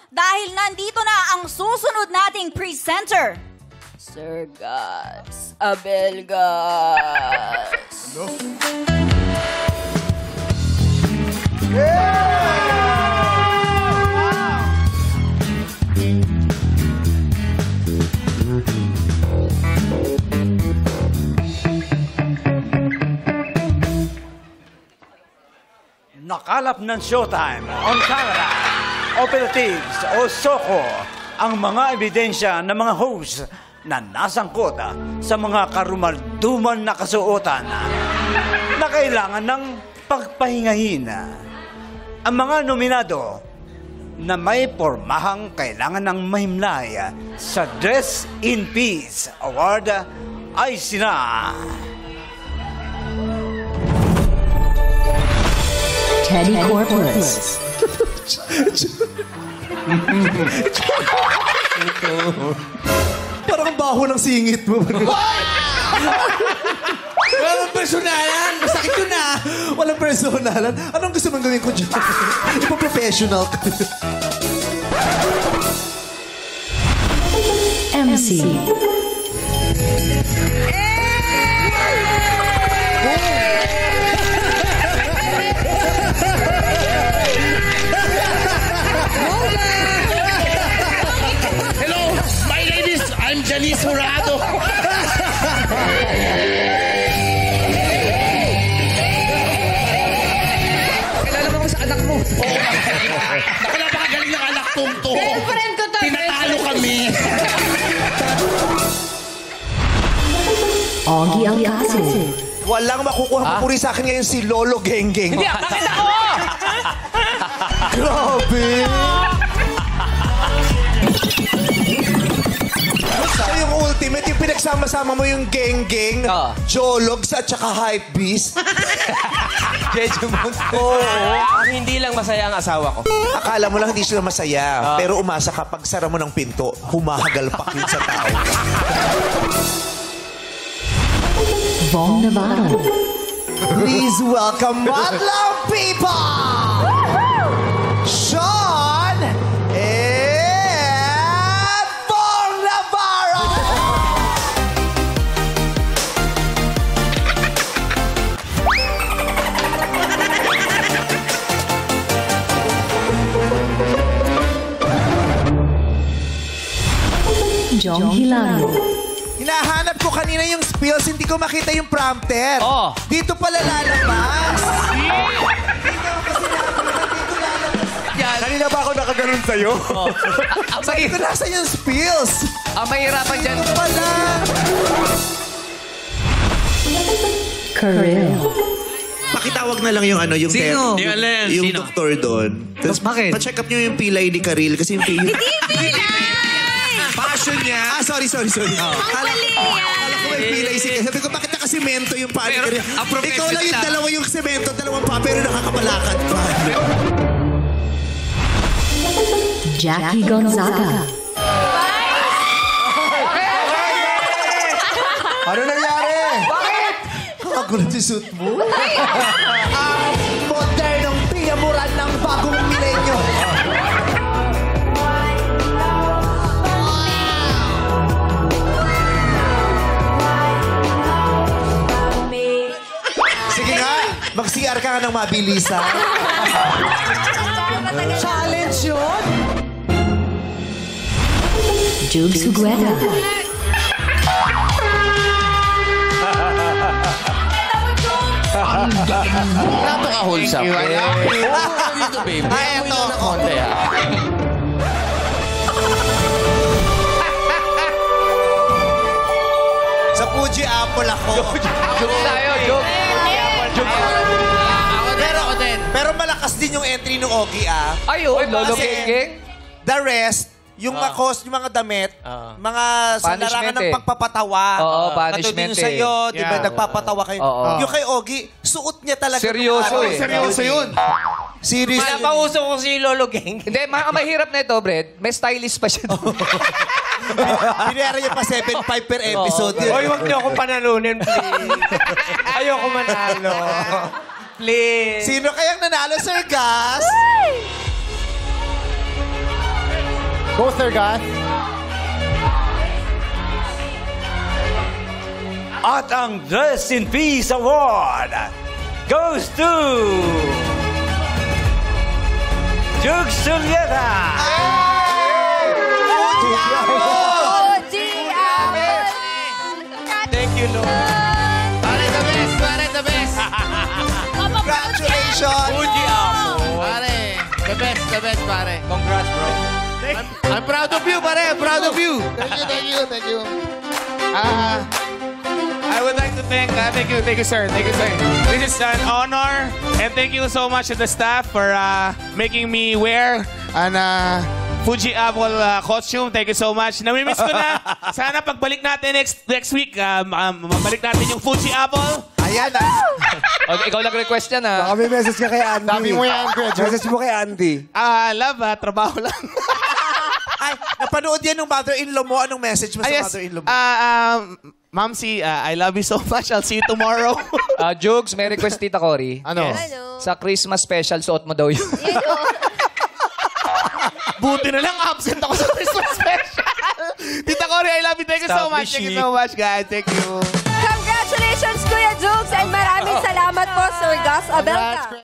dahil nandito na ang susunod nating presenter. Sir Gus Abelgas. Nakalap ng Showtime, On Camera, Operatives o SOCO ang mga ebidensya ng mga host na nasangkot sa mga karumalduman na kasuotan na kailangan ng pagpahingahin. Ang mga nominado na may pormahang kailangan ng mahimlay sa Dress in Peace Award ay sina... Teddy Corpus. Parang baho ng singit mo. Walang personalan. Masakit yun ah. Walang personalan. Anong gusto mong gawin ko dyan? Ipa-professional. MC. Hello, my ladies. I'm Janice Jurado. Kailan mo sa anak mo? Naku, napakagaling ng anak kong to. Girlfriend ko to. Tinatalo kami. Augie Alcacid. Walang makukuha papuri sa akin ngayon si Lolo Genggeng. Hindi, bakit ako? Grabe! Siya yung ultimate, yung pinagsama-sama mo yung Genggeng, Jologs at saka Hypebeast. Jejumon. Oo. Ang hindi lang masaya ang asawa ko. Akala mo lang hindi sila masaya, pero umasa ka pag sara mo ng pinto, humahagalpak yun sa tao. Von Navarro. Please welcome Madlang people! Sean and Von Navarro! Jong Hilario. Hinahanap ko kanina yung spills, hindi ko makita yung prompter. Oh. Dito pala lalabas. Kanina ba ako nakaganon sa'yo? Dito nasa yung spills. Ang mahirapan dyan. Dito pala. Karel. Pakitawag na lang yung ano, yung Sino? yung doktor doon. Tapos Bakit? pa-check up niyo yung pilay ni Karil kasi yung pilay. Passion niya. Sorry. Kala ko may pilay si Karil. Sabi ko, bakit nakasemento yung paa ni Karil? Ikaw lang yung dalawa yung semento, dalawang paa, pero nakakabalakad pa. Jackie Gonzaga. Ano nangyari? Bakit? Kakagulat yung suit mo. Ang modernong piyamuran ng bagong milenyo. Sige nga, mag-CR ka nga ng mabilis, ha? Challenge yun? Jube Sugueta. Napaka-wholesome. Dito, baby. Eto. Konti, ha? Sa Fuji Apple ako. Joke tayo, joke. Ako din. Pero malakas din yung entry ng Ogie, ah. Ay, oh, Lolo Kasi Genggeng. The rest, yung mga cost, yung mga damit, mga sanarangan ng pagpapatawa. Oo, Katulad punishment yung sa'yo, di ba, Yeah. nagpapatawa kayo. Oo. Yung kay Ogie, suot niya talaga. Seryoso eh. Seryoso yun. Serious. Pinapauso ko si Lolo Genggeng. Hindi, ang mahirap na ito, Brad, may stylist pa siya doon. Binera niya pa 7.5 per episode. Hoy, wag niyo ako panalunin, please. Ayoko manalo. Please. Sino kayang nanalo, Sir Gus? Go, Sir Gus. At ang Dress in Peace Award goes to Jug Julieta. Thank you, Lord. Pare, the best. Pare, the best. Congratulations! Fuji Apple. Pare, the best, pare. Congrats, bro. I'm proud of you, pare. I'm proud of you. Thank you. I would like to thank you, sir. Thank you, sir. This is an honor, and thank you so much to the staff for making me wear an Fuji Apple costume. Thank you so much. Namimiss ko na. Sana pagbalik natin next week, mabalik natin yung Fuji Apple. Ayan. Ikaw nag-request yan, ha? Baka may message ka kay Andy. Sabi mo yan, Kuya Jun. Message mo kay Andy. Love, trabaho lang. Ay, napanood yan ng mother-in-law mo. Anong message mo sa Yes. mother-in-law mo? Mamsi, I love you so much. I'll see you tomorrow. Jugs, may request, Tita Cory. Ano? Sa Christmas special, suot mo daw yun. Buti na lang absent ako sa Christmas special. Tita Cory, I love you. Thank you so much. Thank you so much, guys. Thank you. Congratulations, Kuya Jukes, and maraming salamat po, Sir Gus Abelta.